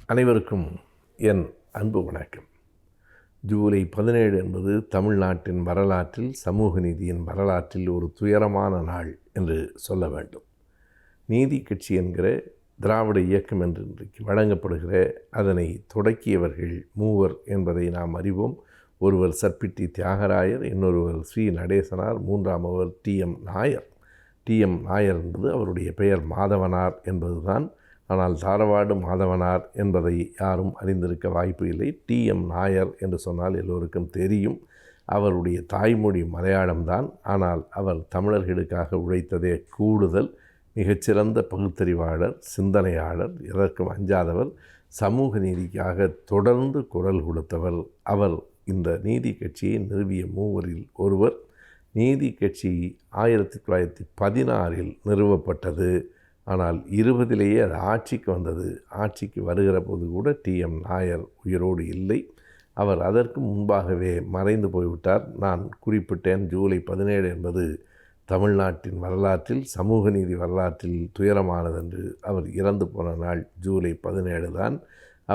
அனைவருக்கும் என் அன்பு வணக்கம். ஜூலை 17 என்பது தமிழ்நாட்டின் வரலாற்றில், சமூக நீதியின் வரலாற்றில் ஒரு துயரமான நாள் என்று சொல்ல வேண்டும். நீதி கட்சி என்கிற திராவிட இயக்கம் என்று இன்றைக்கு வழங்கப்படுகிற அதனை தொடக்கியவர்கள் மூவர் என்பதை நாம் அறிவோம். ஒருவர் சர்பிட்டி தியாகராயர், இன்னொருவர் ஸ்ரீ நடேசனார், மூன்றாமவர் டி.எம். நாயர். டி.எம். நாயர் என்பது அவருடைய பெயர் மாதவனார் என்பதுதான். ஆனால் தாரவாடு மாதவனார் என்பதை யாரும் அறிந்திருக்க வாய்ப்பு இல்லை. டி.எம். நாயர் என்று சொன்னால் எல்லோருக்கும் தெரியும். அவருடைய தாய்மொழி மலையாளம்தான். ஆனால் அவர் தமிழர்களுக்காக உழைத்ததே கூடுதல். மிகச்சிறந்த பகுத்தறிவாளர், சிந்தனையாளர், எதற்கும் அஞ்சாதவர், சமூக நீதிக்காக தொடர்ந்து குரல் கொடுத்தவர். அவர் இந்த நீதி கட்சியை நிறுவிய மூவரில் ஒருவர். நீதி கட்சி 1916 நிறுவப்பட்டது. ஆனால் 20லேயே அது ஆட்சிக்கு வந்தது. ஆட்சிக்கு வருகிற போது கூட டி.எம். நாயர் உயிரோடு இல்லை. அவர் அதற்கு முன்பாகவே மறைந்து போய்விட்டார். நான் குறிப்பிட்டேன், ஜூலை 17 என்பது தமிழ்நாட்டின் வரலாற்றில், சமூக நீதி வரலாற்றில் துயரமானது என்று. அவர் இறந்து போன நாள் ஜூலை 17 தான்.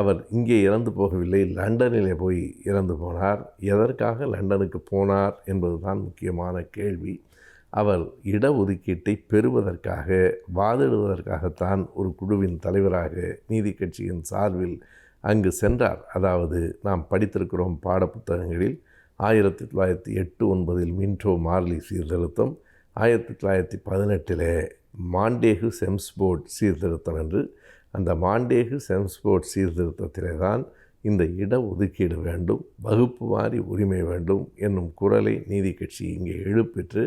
அவர் இங்கே இறந்து போகவில்லை, லண்டனிலே போய் இறந்து போனார். எதற்காக லண்டனுக்கு போனார் என்பதுதான் முக்கியமான கேள்வி. அவர் இடஒதுக்கீட்டை பெறுவதற்காக, வாதிடுவதற்காகத்தான் ஒரு குழுவின் தலைவராக நீதி கட்சியின் சார்பில் அங்கு சென்றார். அதாவது நாம் படித்திருக்கிறோம் பாடப்புத்தகங்களில் 1908-9 மின்டோ மார்லி சீர்திருத்தம், 1918 மாண்டேகு செம்ஸ்போர்ட் சீர்திருத்தம் என்று. அந்த மாண்டேகு செம்ஸ்போர்ட் சீர்திருத்தத்திலே தான் இந்த இடஒதுக்கீடு வேண்டும், வகுப்பு வாரி உரிமை வேண்டும் என்னும் குரலை நீதி கட்சி இங்கே எழுப்பிற்று.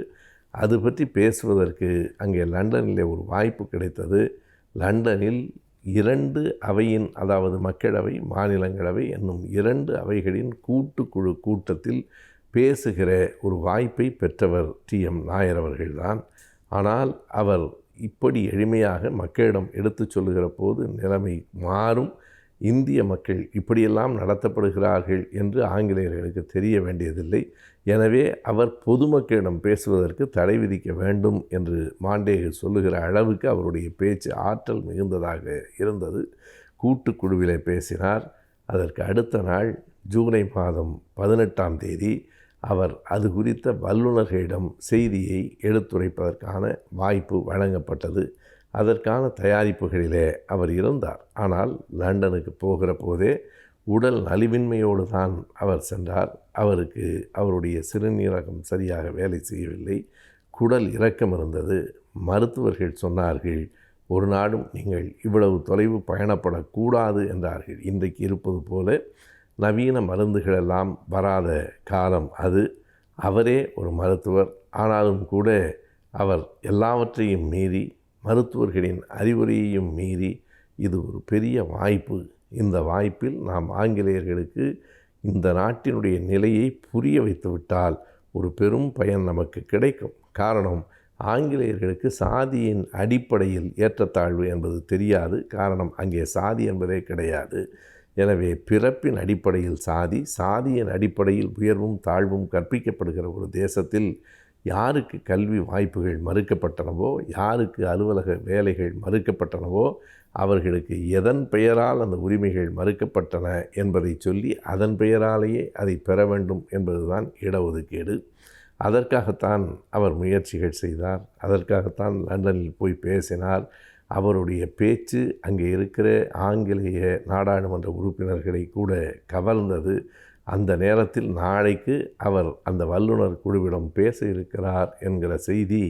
அது பற்றி பேசுவதற்கு அங்கே லண்டனில் ஒரு வாய்ப்பு கிடைத்தது. லண்டனில் 2 அவையின், அதாவது மக்களவை, மாநிலங்களவை என்னும் 2 அவைகளின் கூட்டுக்குழு கூட்டத்தில் பேசுகிற ஒரு வாய்ப்பை பெற்றவர் டி.எம். நாயர் அவர்கள்தான். ஆனால் அவர் இப்படி எளிமையாக மக்களிடம் எடுத்து சொல்லுகிற போது நிலைமை மாறும். இந்திய மக்கள் இப்படியெல்லாம் நடத்தப்படுகிறார்கள் என்று ஆங்கிலேயர்களுக்கு தெரிய வேண்டியதில்லை. எனவே அவர் பொதுமக்களிடம் பேசுவதற்கு தடை விதிக்க வேண்டும் என்று மாண்டேகு சொல்லுகிற அளவுக்கு அவருடைய பேச்சு ஆற்றல் மிகுந்ததாக இருந்தது. கூட்டுக்குழுவிலே பேசினார். அதற்கு அடுத்த நாள் ஜூலை மாதம் 18 அவர் அது குறித்த வல்லுநர்களிடம் செய்தியை எடுத்துரைப்பதற்கான வாய்ப்பு வழங்கப்பட்டது. அதற்கான தயாரிப்புகளிலே அவர் இருந்தார். ஆனால் லண்டனுக்கு போகிற போதே உடல் நலிவின்மையோடு தான் அவர் சென்றார். அவருக்கு அவருடைய சிறுநீரகம் சரியாக வேலை செய்யவில்லை, குடல் இறக்கம் இருந்தது. மருத்துவர்கள் சொன்னார்கள், ஒரு நாளும் நீங்கள் இவ்வளவு தொலைவு பயணப்படக்கூடாது என்றார்கள். இன்றைக்கு இருப்பது போல நவீன மருந்துகளெல்லாம் வராத காலம் அது. அவரே ஒரு மருத்துவர். ஆனாலும் கூட அவர் எல்லாவற்றையும் மீறி, மருத்துவர்களின் அறிவுரையையும் மீறி, இது ஒரு பெரிய வாய்ப்பு, இந்த வாய்ப்பில் நாம் ஆங்கிலேயர்களுக்கு இந்த நாட்டினுடைய நிலையை புரிய வைத்துவிட்டால் ஒரு பெரும் பயன் நமக்கு கிடைக்கும். காரணம், ஆங்கிலேயர்களுக்கு சாதியின் அடிப்படையில் ஏற்றத்தாழ்வு என்பது தெரியாது. காரணம், அங்கே சாதி என்பதே கிடையாது. எனவே பிறப்பின் அடிப்படையில் சாதி, சாதியின் அடிப்படையில் உயர்வும் தாழ்வும் கற்பிக்கப்படுகிற ஒரு தேசத்தில் யாருக்கு கல்வி வாய்ப்புகள் மறுக்கப்பட்டனவோ, யாருக்கு அலுவலக வேலைகள் மறுக்கப்பட்டனவோ, அவர்களுக்கு எதன் பெயரால் அந்த உரிமைகள் மறுக்கப்பட்டன என்பதை சொல்லி அதன் பெயராலேயே அதை பெற வேண்டும் என்பதுதான் இடஒதுக்கீடு. அதற்காகத்தான் அவர் முயற்சிகள் செய்தார். அதற்காகத்தான் லண்டனில் போய் பேசினார். அவருடைய பேச்சு அங்கே இருக்கிற ஆங்கிலேய நாடாளுமன்ற உறுப்பினர்களை கூட கவர்ந்தது. அந்த நேரத்தில் நாளைக்கு அவர் அந்த வல்லுநர் குழுவிடம் பேச இருக்கிறார் என்கிற செய்தி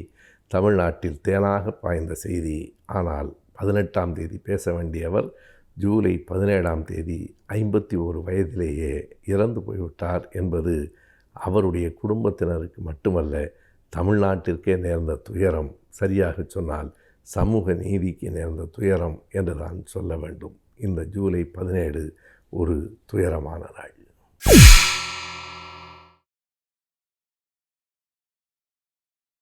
தமிழ்நாட்டில் தேனாக பாய்ந்த செய்தி. ஆனால் 18 பேச வேண்டியவர் ஜூலை 17 51 வயதிலேயே இறந்து போய்விட்டார் என்பது அவருடைய குடும்பத்தினருக்கு மட்டுமல்ல, தமிழ்நாட்டிற்கே நேர்ந்த துயரம். சரியாக சொன்னால் சமூக நீதிக்கு நேர்ந்த துயரம் என்று தான் சொல்ல வேண்டும். இந்த ஜூலை 17 ஒரு துயரமான நாள்.